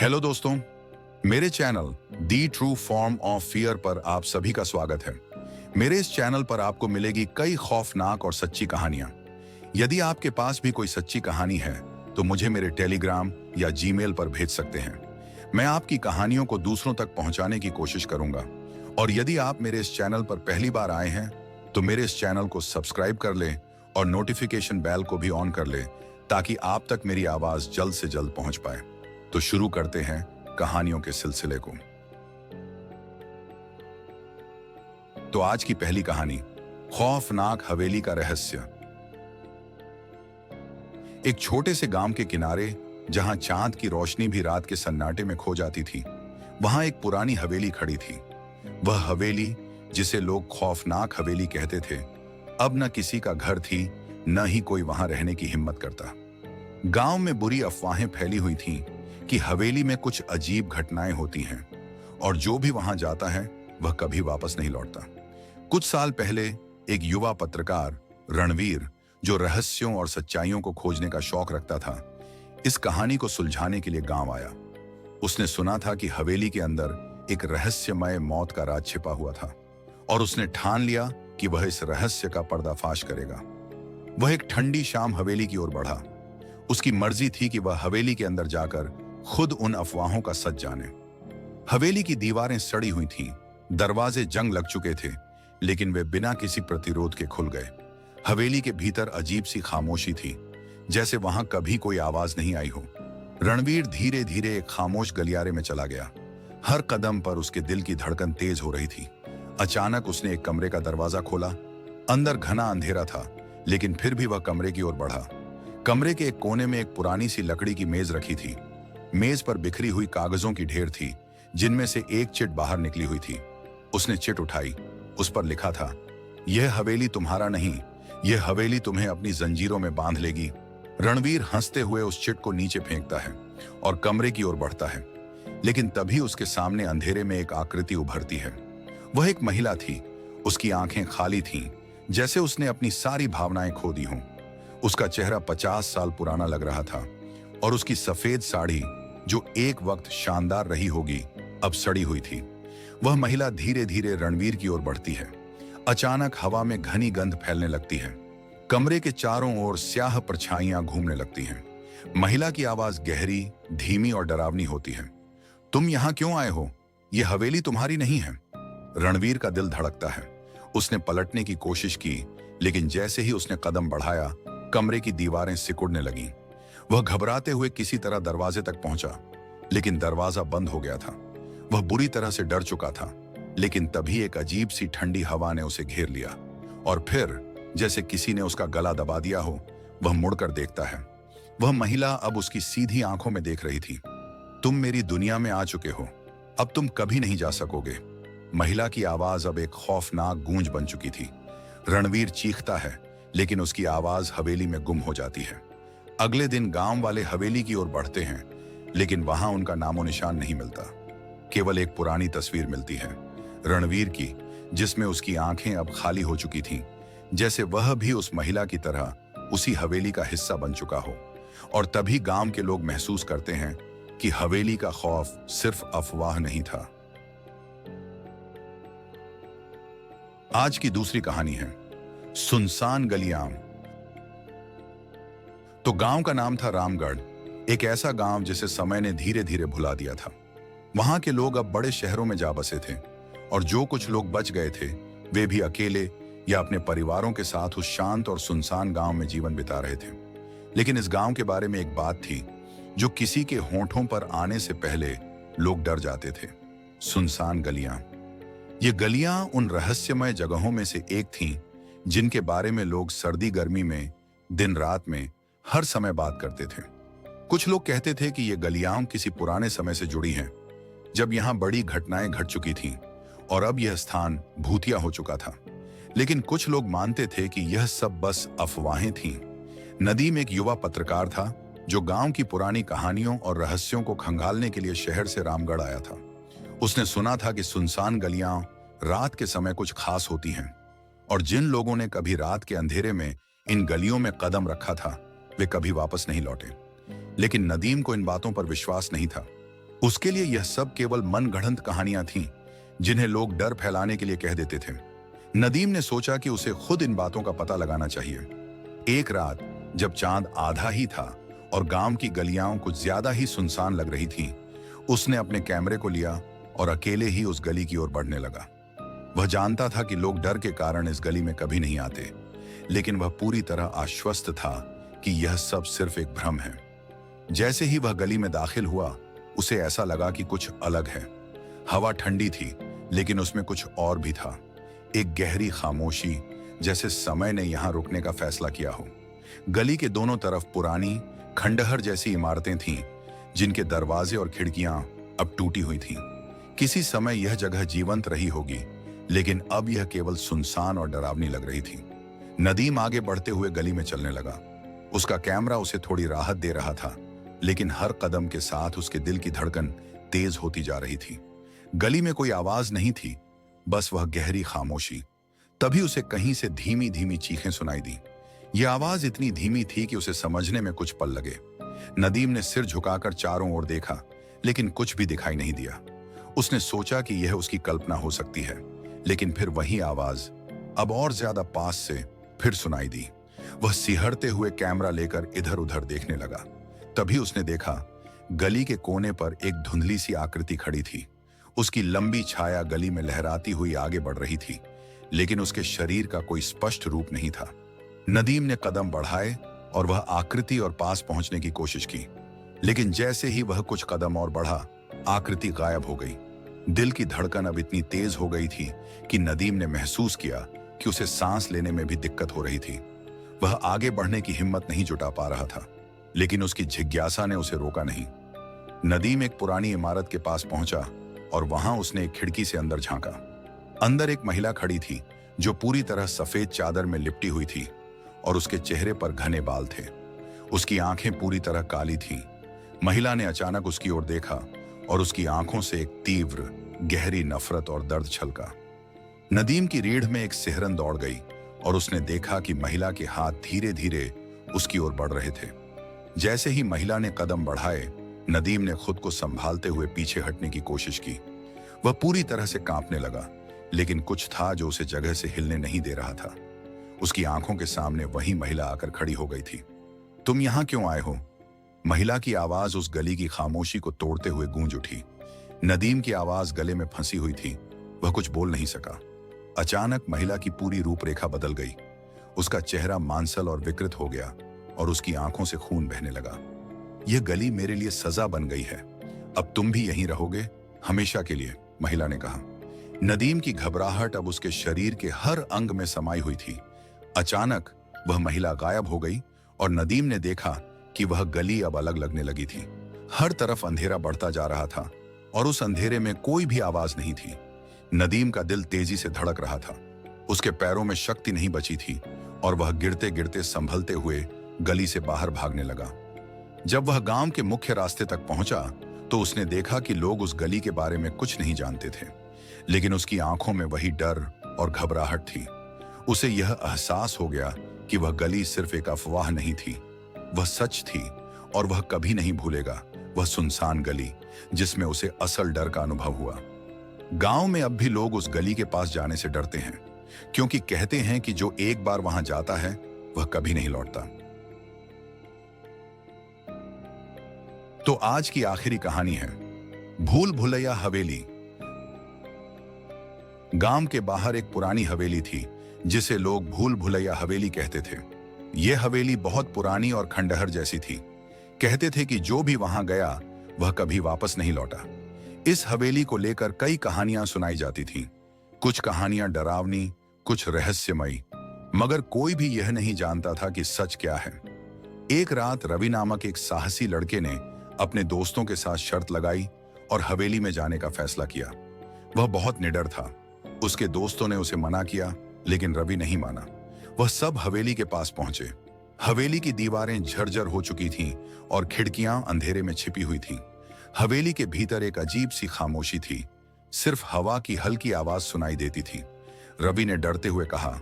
Hello दोस्तों, मेरे channel the true form of fear पर आप सभी का स्वागत है। मेरे इस चैनल पर आपको मिलेगी कई खौफनाक और सच्ची कहानियां। यदि आपके पास भी कोई सच्ची कहानी है तो मुझे मेरे टेलीग्राम या जीमेल पर भेज सकते हैं। मैं आपकी कहानियों को दूसरों तक पहुंचाने की कोशिश करूंगा। और यदि आप मेरे इस चैनल पर पहली बार आए हैं तो मेरे इस चैनल को सब्सक्राइब कर लें और नोटिफिकेशन बेल को भी ऑन कर लें ताकि आप तक मेरी आवाज जल्द से जल्द पहुंच पाए। तो शुरू करते हैं कहानियों के सिलसिले को। तो आज की पहली कहानी, खौफनाक हवेली का रहस्य। एक छोटे से गांव के किनारे, जहां चांद की रोशनी भी रात के सन्नाटे में खो जाती थी, वहां एक पुरानी हवेली खड़ी थी। वह हवेली, जिसे लोग खौफनाक हवेली कहते थे, अब न किसी का घर थी, न ही कोई वहां रहने की हिम्मत करता। गांव में बुरी अफवाहें फैली हुई थीं कि हवेली में कुछ अजीब घटनाएं होती हैं और जो भी वहां जाता है वह कभी वापस नहीं लौटता। कुछ साल पहले एक युवा पत्रकार रणवीर, जो रहस्यों और सच्चाइयों को खोजने का शौक रखता था, इस कहानी को सुलझाने के लिए गांव आया। उसने सुना था कि हवेली के अंदर एक रहस्यमय मौत का राज छिपा हुआ था और उसने ठान लिया कि वह इस रहस्य का पर्दाफाश करेगा। वह एक ठंडी शाम हवेली की ओर बढ़ा। उसकी मर्जी थी कि वह हवेली के अंदर जाकर खुद उन अफवाहों का सच जाने। हवेली की दीवारें सड़ी हुई थीं, दरवाजे जंग लग चुके थे, लेकिन वे बिना किसी प्रतिरोध के खुल गए। हवेली के भीतर अजीब सी खामोशी थी, जैसे वहां कभी कोई आवाज नहीं आई हो। रणवीर धीरे धीरे एक खामोश गलियारे में चला गया। हर कदम पर उसके दिल की धड़कन तेज हो रही थी। अचानक उसने एक कमरे का दरवाजा खोला। अंदर घना अंधेरा था, लेकिन फिर भी वह कमरे की ओर बढ़ा। कमरे के एक कोने में एक पुरानी सी लकड़ी की मेज रखी थी। मेज पर बिखरी हुई कागजों की ढेर थी, जिनमें से एक चिट बाहर निकली हुई थी। उसने चिट उठाई। उस पर लिखा था, यह हवेली तुम्हारा नहीं, यह हवेली तुम्हें अपनी जंजीरों में बांध लेगी। रणवीर हंसते हुए उस चिट को नीचे फेंकता है और कमरे की ओर बढ़ता है। लेकिन तभी उसके सामने अंधेरे में एक आकृति उभरती है। वह एक महिला थी। उसकी आंखें खाली थीं, जैसे उसने अपनी सारी भावनाएं खो दी हों। उसका चेहरा 50 साल पुराना लग रहा था और उसकी सफेद साड़ी, जो एक वक्त शानदार रही होगी, अब सड़ी हुई थी। वह महिला धीरे धीरे रणवीर की ओर बढ़ती है। अचानक हवा में घनी गंध फैलने लगती है। कमरे के चारों ओर स्याह परछाइयां घूमने लगती हैं। महिला की आवाज गहरी, धीमी और डरावनी होती है। तुम यहां क्यों आए हो? यह हवेली तुम्हारी नहीं है। रणवीर का दिल धड़कता है। उसने पलटने की कोशिश की, लेकिन जैसे ही उसने कदम बढ़ाया, कमरे की दीवारें सिकुड़ने लगीं। वह घबराते हुए किसी तरह दरवाजे तक पहुंचा, लेकिन दरवाजा बंद हो गया था। वह बुरी तरह से डर चुका था, लेकिन तभी एक अजीब सी ठंडी हवा ने उसे घेर लिया और फिर, जैसे किसी ने उसका गला दबा दिया हो, वह मुड़कर देखता है। वह महिला अब उसकी सीधी आंखों में देख रही थी। तुम मेरी दुनिया में आ चुके हो, अब तुम कभी नहीं जा सकोगे। महिला की आवाज अब एक खौफनाक गूंज बन चुकी थी। रणवीर चीखता है, लेकिन उसकी आवाज हवेली में गुम हो जाती है। अगले दिन गांव वाले हवेली की ओर बढ़ते हैं, लेकिन वहां उनका नामो निशान नहीं मिलता। केवल एक पुरानी तस्वीर मिलती है, रणवीर की, जिसमें उसकी आंखें अब खाली हो चुकी थीं, जैसे वह भी उस महिला की तरह उसी हवेली का हिस्सा बन चुका हो। और तभी गांव के लोग महसूस करते हैं कि हवेली का खौफ सिर्फ अफवाह नहीं था। आज की दूसरी कहानी है, सुनसान गलियां। तो गांव का नाम था रामगढ़, एक ऐसा गांव जिसे समय ने धीरे धीरे भुला दिया था। वहां के लोग अब बड़े शहरों में जा बसे थे और जो कुछ लोग बच गए थे, वे भी अकेले या अपने परिवारों के साथ उस शांत और सुनसान गांव में जीवन बिता रहे थे। लेकिन इस गांव के बारे में एक बात थी जो किसी के होठों पर आने से पहले लोग डर जाते थे। सुनसान गलियां। ये गलियां उन रहस्यमय जगहों में से एक थीं जिनके बारे में लोग सर्दी गर्मी में, दिन रात में, हर समय बात करते थे। कुछ लोग कहते थे कि ये गलियां किसी पुराने समय से जुड़ी हैं, जब यहां बड़ी घटनाएं घट चुकी थीं और अब यह स्थान भूतिया हो चुका था। लेकिन कुछ लोग मानते थे कि यह सब बस अफवाहें थीं। नदीम एक युवा पत्रकार था जो गांव की पुरानी कहानियों और रहस्यों को खंगालने के लिए शहर से रामगढ़ आया था। उसने सुना था कि सुनसान गलियां रात के समय कुछ खास होती हैं और जिन लोगों ने कभी रात के अंधेरे में इन गलियों में कदम रखा था, वे कभी वापस नहीं लौटे। लेकिन नदीम को इन बातों पर विश्वास नहीं था। उसके लिए यह सब केवल मनगढ़ंत कहानियां थीं, जिन्हें लोग डर फैलाने के लिए कह देते थे। नदीम ने सोचा कि उसे खुद इन बातों का पता लगाना चाहिए। एक रात जब चांद आधा ही था और गांव की गलियां कुछ ज्यादा ही सुनसान लग रही थीं, उसने अपने कैमरे को लिया और अकेले ही उस गली की ओर बढ़ने लगा। वह जानता था कि लोग डर के कारण इस गली में कभी नहीं आते, लेकिन वह पूरी तरह आश्वस्त था कि यह सब सिर्फ एक भ्रम है। जैसे ही वह गली में दाखिल हुआ, उसे ऐसा लगा कि कुछ अलग है। हवा ठंडी थी, लेकिन उसमें कुछ और भी था। एक गहरी खामोशी, जैसे समय ने यहां रुकने का फैसला किया हो। गली के दोनों तरफ पुरानी खंडहर जैसी इमारतें थीं, जिनके दरवाजे और खिड़कियां अब टूटी हुई थीं। किसी समय यह जगह जीवंत रही होगी, लेकिन अब यह केवल सुनसान और डरावनी लग रही थी। नदीम आगे बढ़ते हुए गली में चलने लगा। उसका कैमरा उसे थोड़ी राहत दे रहा था, लेकिन हर कदम के साथ उसके दिल की धड़कन तेज होती जा रही थी। गली में कोई आवाज नहीं थी, बस वह गहरी खामोशी। तभी उसे कहीं से धीमी धीमी चीखें सुनाई दी। यह आवाज इतनी धीमी थी कि उसे समझने में कुछ पल लगे। नदीम ने सिर झुकाकर चारों ओर देखा, लेकिन कुछ भी दिखाई नहीं दिया। उसने सोचा कि यह उसकी कल्पना हो सकती है, लेकिन फिर वही आवाज अब और ज्यादा पास से फिर सुनाई दी। वह सिहरते हुए कैमरा लेकर इधर उधर देखने लगा। तभी उसने देखा, गली के कोने पर एक धुंधली सी आकृति खड़ी थी। उसकी लंबी छाया गली में लहराती हुई आगे बढ़ रही थी, लेकिन उसके शरीर का कोई स्पष्ट रूप नहीं था। नदीम ने कदम बढ़ाए और वह आकृति और पास पहुंचने की कोशिश की, लेकिन जैसे ही वह कुछ कदम और बढ़ा, आकृति गायब हो गई। दिल की धड़कन अब इतनी तेज हो गई थी कि नदीम ने महसूस किया कि उसे सांस लेने में भी दिक्कत हो रही थी। वह आगे बढ़ने की हिम्मत नहीं जुटा पा रहा था, लेकिन उसकी जिज्ञासा ने उसे रोका नहीं। नदीम एक पुरानी इमारत के पास पहुंचा और वहां उसने एक खिड़की से अंदर झांका। अंदर एक महिला खड़ी थी, जो पूरी तरह सफेद चादर में लिपटी हुई थी और उसके चेहरे पर घने बाल थे। उसकी आंखें पूरी तरह काली थीं। महिला ने अचानक उसकी ओर देखा और उसकी आंखों से एक तीव्र, गहरी नफरत और दर्द छलका। नदीम की रीढ़ में एक सिहरन दौड़ गई और उसने देखा कि महिला के हाथ धीरे धीरे उसकी ओर बढ़ रहे थे। जैसे ही महिला ने कदम बढ़ाए, नदीम ने खुद को संभालते हुए पीछे हटने की कोशिश की। वह पूरी तरह से कांपने लगा, लेकिन कुछ था जो उसे जगह से हिलने नहीं दे रहा था। उसकी आंखों के सामने वही महिला आकर खड़ी हो गई थी। तुम यहां क्यों आए हो? महिला की आवाज उस गली की खामोशी को तोड़ते हुए गूंज उठी। नदीम की आवाज गले में फंसी हुई थी। वह कुछ बोल नहीं सका। अचानक महिला की पूरी रूपरेखा बदल गई। उसका चेहरा मांसल और विकृत हो गया और उसकी आंखों से खून बहने लगा। यह गली मेरे लिए सजा बन गई है। अब तुम भी यहीं रहोगे, हमेशा के लिए, महिला ने कहा। नदीम की घबराहट अब उसके शरीर के हर अंग में समाई हुई थी। अचानक वह महिला गायब हो गई और नदीम ने देखा कि वह गली अब अलग लगने लगी थी। हर तरफ अंधेरा बढ़ता जा रहा था और उस अंधेरे में कोई भी आवाज नहीं थी। नदीम का दिल तेजी से धड़क रहा था। उसके पैरों में शक्ति नहीं बची थी और वह गिरते गिरते संभलते हुए गली से बाहर भागने लगा। जब वह गांव के मुख्य रास्ते तक पहुंचा, तो उसने देखा कि लोग उस गली के बारे में कुछ नहीं जानते थे, लेकिन उसकी आंखों में वही डर और घबराहट थी। उसे यह एहसास हो गया कि वह गली सिर्फ एक अफवाह नहीं थी, वह सच थी और वह कभी नहीं भूलेगा वह सुनसान गली जिसमें उसे असल डर का अनुभव हुआ। गांव में अब भी लोग उस गली के पास जाने से डरते हैं, क्योंकि कहते हैं कि जो एक बार वहां जाता है वह कभी नहीं लौटता। तो आज की आखिरी कहानी है भूल भुलैया हवेली। गांव के बाहर एक पुरानी हवेली थी, जिसे लोग भूल भुलैया हवेली कहते थे। यह हवेली बहुत पुरानी और खंडहर जैसी थी। कहते थे कि जो भी वहां गया वह कभी वापस नहीं लौटा। इस हवेली को लेकर कई कहानियां सुनाई जाती थीं। कुछ कहानियां डरावनी, कुछ रहस्यमयी, मगर कोई भी यह नहीं जानता था कि सच क्या है। एक रात रवि नामक एक साहसी लड़के ने अपने दोस्तों के साथ शर्त लगाई और हवेली में जाने का फैसला किया। वह बहुत निडर था। उसके दोस्तों ने उसे मना किया, लेकिन रवि नहीं माना। वह सब हवेली के पास पहुंचे। हवेली की दीवारें झरझर हो चुकी थीं और खिड़कियां अंधेरे में छिपी हुई थीं। हवेली के भीतर एक अजीब सी खामोशी थी। सिर्फ हवा की हल्की आवाज सुनाई देती थी। रवि ने डरते हुए कहा,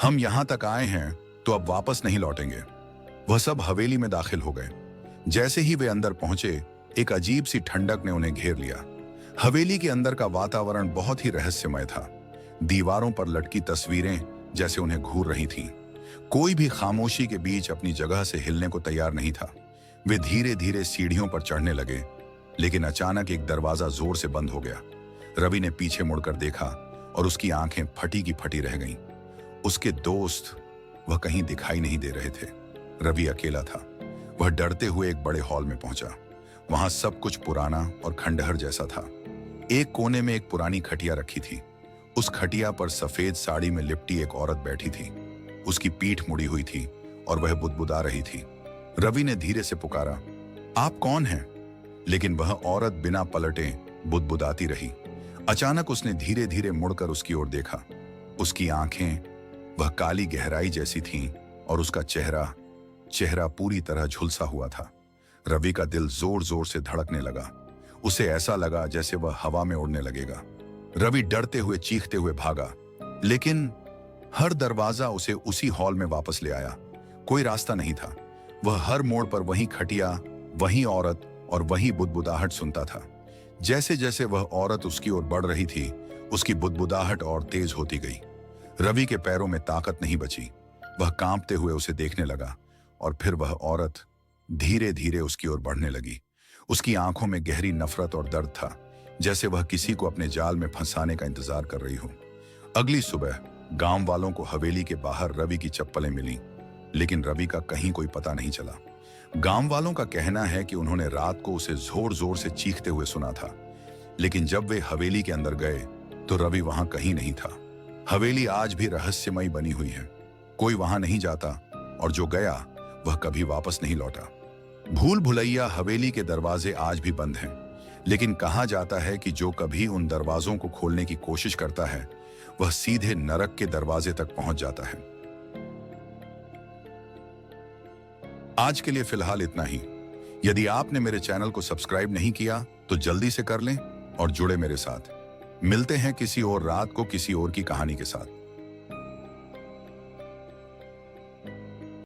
हम यहां तक आए हैं तो अब वापस नहीं लौटेंगे। वह सब हवेली में दाखिल हो गए। जैसे ही वे अंदर पहुंचे, एक अजीब सी ठंडक ने उन्हें घेर लिया। हवेली के अंदर का वातावरण बहुत ही रहस्यमय था। दीवारों पर लटकी तस्वीरें जैसे उन्हें घूर रही थीं। कोई भी खामोशी के बीच अपनी जगह से हिलने को तैयार नहीं था। वे धीरे धीरे सीढ़ियों पर चढ़ने लगे, लेकिन अचानक एक दरवाजा जोर से बंद हो गया। रवि ने पीछे मुड़कर देखा और उसकी आंखें फटी की फटी रह गईं। उसके दोस्त वह कहीं दिखाई नहीं दे रहे थे। रवि अकेला था। वह डरते हुए एक बड़े हॉल में पहुंचा। वहां सब कुछ पुराना और खंडहर जैसा था। एक कोने में एक पुरानी खटिया रखी थी। उस खटिया पर सफेद साड़ी में लिपटी एक औरत बैठी थी। उसकी पीठ मुड़ी हुई थी और वह बुदबुदा रही थी। रवि ने धीरे से पुकारा, आप कौन हैं? लेकिन वह औरत बिना पलटे बुदबुदाती रही। अचानक उसने धीरे धीरे मुड़कर उसकी ओर देखा। उसकी आंखें वह काली गहराई जैसी थीं और उसका चेहरा पूरी तरह झुलसा हुआ था। रवि का दिल जोर जोर से धड़कने लगा। उसे ऐसा लगा जैसे वह हवा में उड़ने लगेगा। रवि डरते हुए चीखते हुए भागा, लेकिन हर दरवाजा उसे उसी हॉल में वापस ले आया। कोई रास्ता नहीं था। वह हर मोड़ पर वही खटिया, वही औरत और वही बुदबुदाहट सुनता था। जैसे जैसे वह औरत उसकी ओर बढ़ रही थी, उसकी बुदबुदाहट और तेज होती गई। रवि के पैरों में ताकत नहीं बची। वह कांपते हुए उसे देखने लगा और फिर वह औरत धीरे धीरे उसकी ओर बढ़ने लगी। उसकी आंखों में गहरी नफरत और दर्द था, जैसे वह किसी को अपने जाल में फंसाने का इंतजार कर रही हो। अगली सुबह गांव वालों को हवेली के बाहर रवि की चप्पलें मिली, लेकिन रवि का कहीं कोई पता नहीं चला। गांव वालों का कहना है कि उन्होंने रात को उसे जोर जोर से चीखते हुए सुना था, लेकिन जब वे हवेली के अंदर गए तो रवि वहां कहीं नहीं था। हवेली आज भी रहस्यमयी बनी हुई है। कोई वहां नहीं जाता और जो गया वह कभी वापस नहीं लौटा। भूल भुलैया हवेली के दरवाजे आज भी बंद हैं, लेकिन कहा जाता है कि जो कभी उन दरवाजों को खोलने की कोशिश करता है वह सीधे नरक के दरवाजे तक पहुंच जाता है। आज के लिए फिलहाल इतना ही। यदि आपने मेरे चैनल को सब्सक्राइब नहीं किया तो जल्दी से कर लें और जुड़े मेरे साथ। मिलते हैं किसी और रात को किसी और की कहानी के साथ।